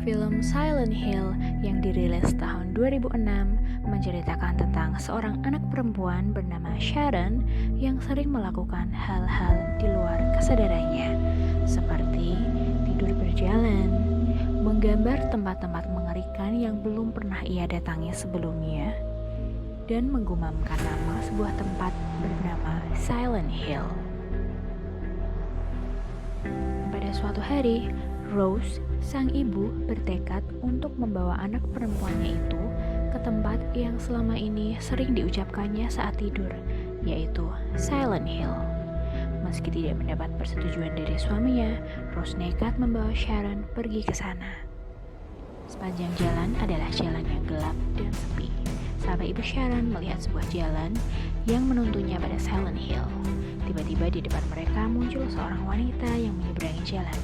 Film Silent Hill yang dirilis tahun 2006 menceritakan tentang seorang anak perempuan bernama Sharon yang sering melakukan hal-hal di luar kesadarannya, seperti tidur berjalan, menggambar tempat-tempat mengerikan yang belum pernah ia datangi sebelumnya, dan menggumamkan nama sebuah tempat bernama Silent Hill. Pada suatu hari, Rose, sang ibu, bertekad untuk membawa anak perempuannya itu ke tempat yang selama ini sering diucapkannya saat tidur, yaitu Silent Hill. Meski tidak mendapat persetujuan dari suaminya, Rose nekat membawa Sharon pergi ke sana. Sepanjang jalan adalah jalan yang gelap dan sepi, sampai ibu Sharon melihat sebuah jalan yang menuntunnya pada Silent Hill. Tiba-tiba di depan mereka muncul seorang wanita yang menyeberangi jalan.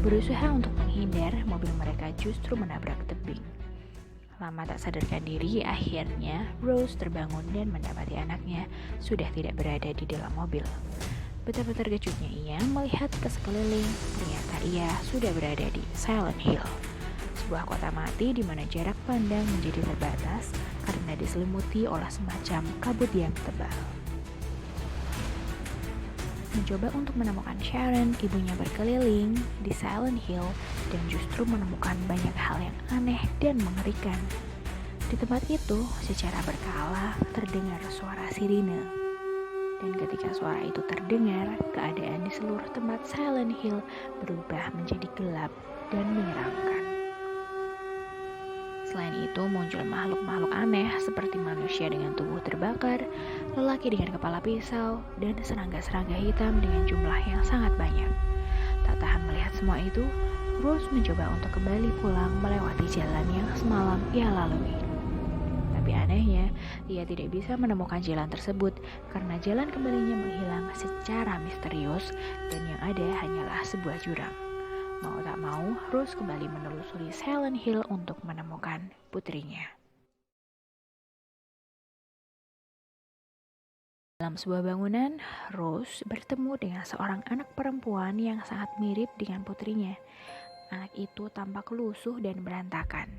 Berusaha untuk menghindar, mobil mereka justru menabrak tebing. Lama tak sadarkan diri, akhirnya Rose terbangun dan mendapati anaknya sudah tidak berada di dalam mobil. Betapa terkejutnya ia melihat ke sekeliling, ternyata ia sudah berada di Silent Hill, sebuah kota mati di mana jarak pandang menjadi terbatas karena diselimuti oleh semacam kabut yang tebal. Mencoba untuk menemukan Sharon, ibunya berkeliling di Silent Hill dan justru menemukan banyak hal yang aneh dan mengerikan. Di tempat itu, secara berkala terdengar suara sirine. Dan ketika suara itu terdengar, keadaan di seluruh tempat Silent Hill berubah menjadi gelap dan menyeramkan. Selain itu, muncul makhluk-makhluk aneh seperti manusia dengan tubuh terbakar, lelaki dengan kepala pisau, dan serangga-serangga hitam dengan jumlah yang sangat banyak. Tak tahan melihat semua itu, Rose mencoba untuk kembali pulang melewati jalan yang semalam ia lalui. Tapi anehnya, ia tidak bisa menemukan jalan tersebut karena jalan kembalinya menghilang secara misterius dan yang ada hanyalah sebuah jurang. Mau tak mau, Rose kembali menelusuri Silent Hill untuk menemukan putrinya. Dalam sebuah bangunan, Rose bertemu dengan seorang anak perempuan yang sangat mirip dengan putrinya. Anak itu tampak lusuh dan berantakan.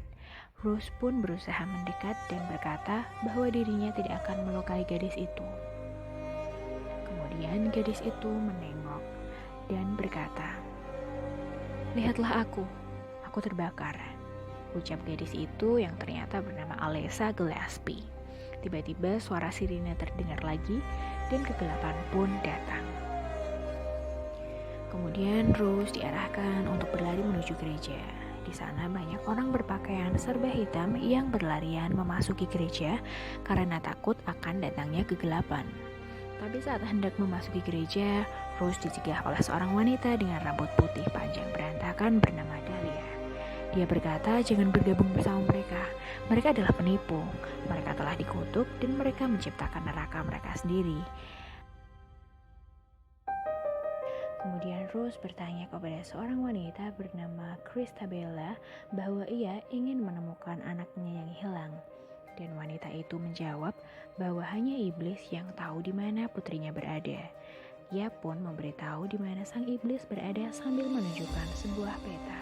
Rose pun berusaha mendekat dan berkata bahwa dirinya tidak akan melukai gadis itu. Kemudian gadis itu menengok dan berkata, "Lihatlah aku terbakar," ucap gadis itu yang ternyata bernama Alessa Gillespie. Tiba-tiba suara sirine terdengar lagi dan kegelapan pun datang. Kemudian Rose diarahkan untuk berlari menuju gereja. Di sana banyak orang berpakaian serba hitam yang berlarian memasuki gereja karena takut akan datangnya kegelapan. Tapi saat hendak memasuki gereja, Rose dicegah oleh seorang wanita dengan rambut putih panjang berantakan bernama Dahlia. Dia berkata jangan bergabung bersama mereka. Mereka adalah penipu. Mereka telah dikutuk dan mereka menciptakan neraka mereka sendiri. Kemudian Rose bertanya kepada seorang wanita bernama Christabella bahwa ia ingin menemukan anaknya yang hilang. Dan wanita itu menjawab bahwa hanya iblis yang tahu di mana putrinya berada. Ia pun memberitahu di mana sang iblis berada sambil menunjukkan sebuah peta.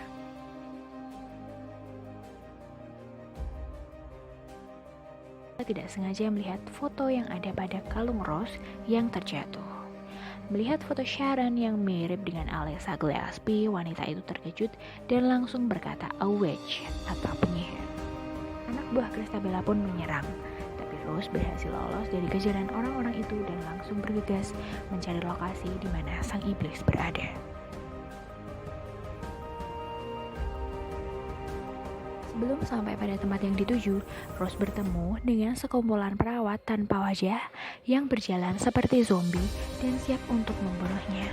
Kita tidak sengaja melihat foto yang ada pada kalung Rose yang terjatuh. Melihat foto Sharon yang mirip dengan Alessa Gillespie, wanita itu terkejut dan langsung berkata a witch atau penyihir. Anak buah Christabella pun menyerang, tapi Rose berhasil lolos dari kejaran orang-orang itu dan langsung bergegas mencari lokasi di mana sang iblis berada. Sebelum sampai pada tempat yang dituju, Rose bertemu dengan sekumpulan perawat tanpa wajah yang berjalan seperti zombie dan siap untuk membunuhnya.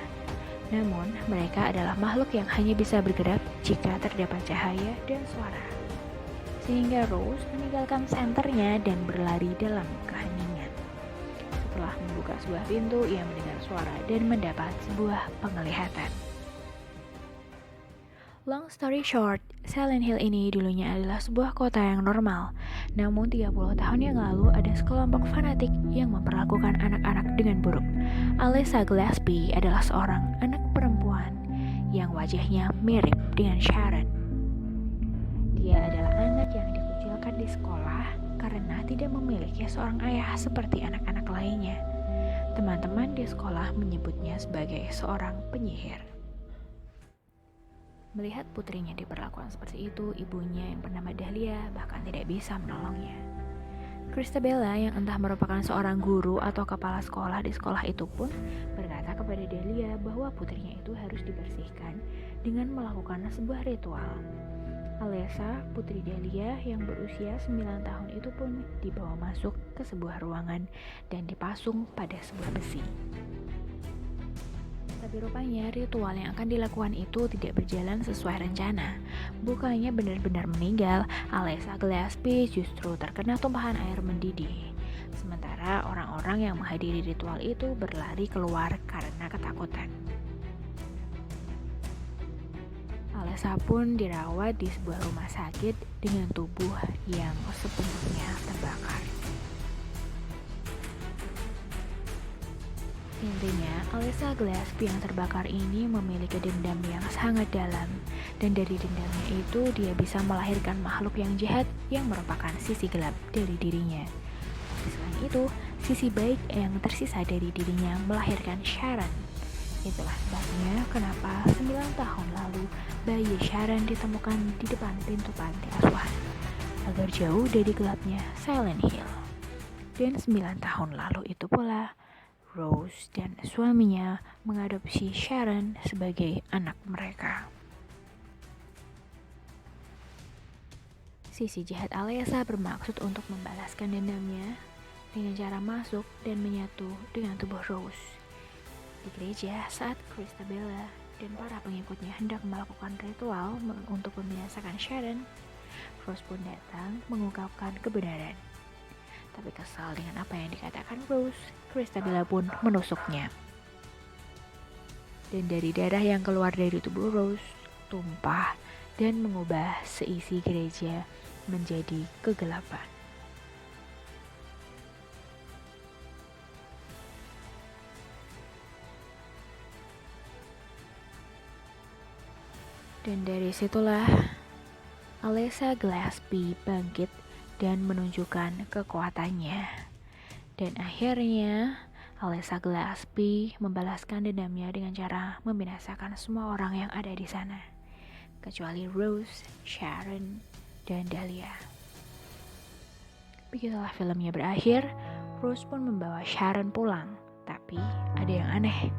Namun, mereka adalah makhluk yang hanya bisa bergerak jika terdapat cahaya dan suara. Sehingga Rose meninggalkan senternya dan berlari dalam keheningan. Setelah membuka sebuah pintu, ia mendengar suara dan mendapat sebuah penglihatan. Long story short, Silent Hill ini dulunya adalah sebuah kota yang normal. Namun 30 tahun yang lalu ada sekelompok fanatik yang memperlakukan anak-anak dengan buruk. Alessa Gillespie adalah seorang anak perempuan yang wajahnya mirip dengan Sharon. Dia adalah anak yang dikucilkan di sekolah karena tidak memiliki seorang ayah seperti anak-anak lainnya. Teman-teman di sekolah menyebutnya sebagai seorang penyihir. Melihat putrinya diperlakukan seperti itu, ibunya yang bernama Dahlia bahkan tidak bisa menolongnya. Christabella yang entah merupakan seorang guru atau kepala sekolah di sekolah itu pun berkata kepada Dahlia bahwa putrinya itu harus dibersihkan dengan melakukan sebuah ritual. Alessa, putri Dahlia yang berusia 9 tahun itu pun dibawa masuk ke sebuah ruangan dan dipasung pada sebuah besi. Tapi rupanya ritual yang akan dilakukan itu tidak berjalan sesuai rencana. Bukannya benar-benar meninggal, Alessa Gillespie justru terkena tumpahan air mendidih. Sementara orang-orang yang menghadiri ritual itu berlari keluar karena ketakutan. Alessa pun dirawat di sebuah rumah sakit dengan tubuh yang sepenuhnya terbakar. Intinya, Alessa Gillespie yang terbakar ini memiliki dendam yang sangat dalam, dan dari dendamnya itu dia bisa melahirkan makhluk yang jahat yang merupakan sisi gelap dari dirinya. Tapi selain itu, sisi baik yang tersisa dari dirinya melahirkan Sharon. Itulah sebabnya kenapa 9 tahun lalu bayi Sharon ditemukan di depan pintu panti asuhan, agar jauh dari gelapnya Silent Hill. Dan 9 tahun lalu itu pula Rose dan suaminya mengadopsi Sharon sebagai anak mereka. Sisi jahat Alessa bermaksud untuk membalaskan dendamnya dengan cara masuk dan menyatu dengan tubuh Rose. Di gereja, saat Christabella dan para pengikutnya hendak melakukan ritual untuk membinasakan Sharon, Rose pun datang mengungkapkan kebenaran. Tapi kesal dengan apa yang dikatakan Rose, Christabella pun menusuknya. Dan dari darah yang keluar dari tubuh Rose, tumpah dan mengubah seisi gereja menjadi kegelapan. Dan dari situlah Alessa Gillespie bangkit dan menunjukkan kekuatannya. Dan akhirnya Alessa Gillespie membalaskan dendamnya dengan cara membinasakan semua orang yang ada di sana, kecuali Rose, Sharon, dan Dahlia. Begitulah filmnya berakhir. Rose pun membawa Sharon pulang. Tapi ada yang aneh,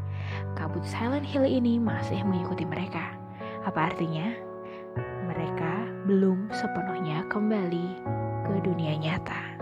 kabut Silent Hill ini masih mengikuti mereka. Apa artinya? Mereka belum sepenuhnya kembali ke dunia nyata.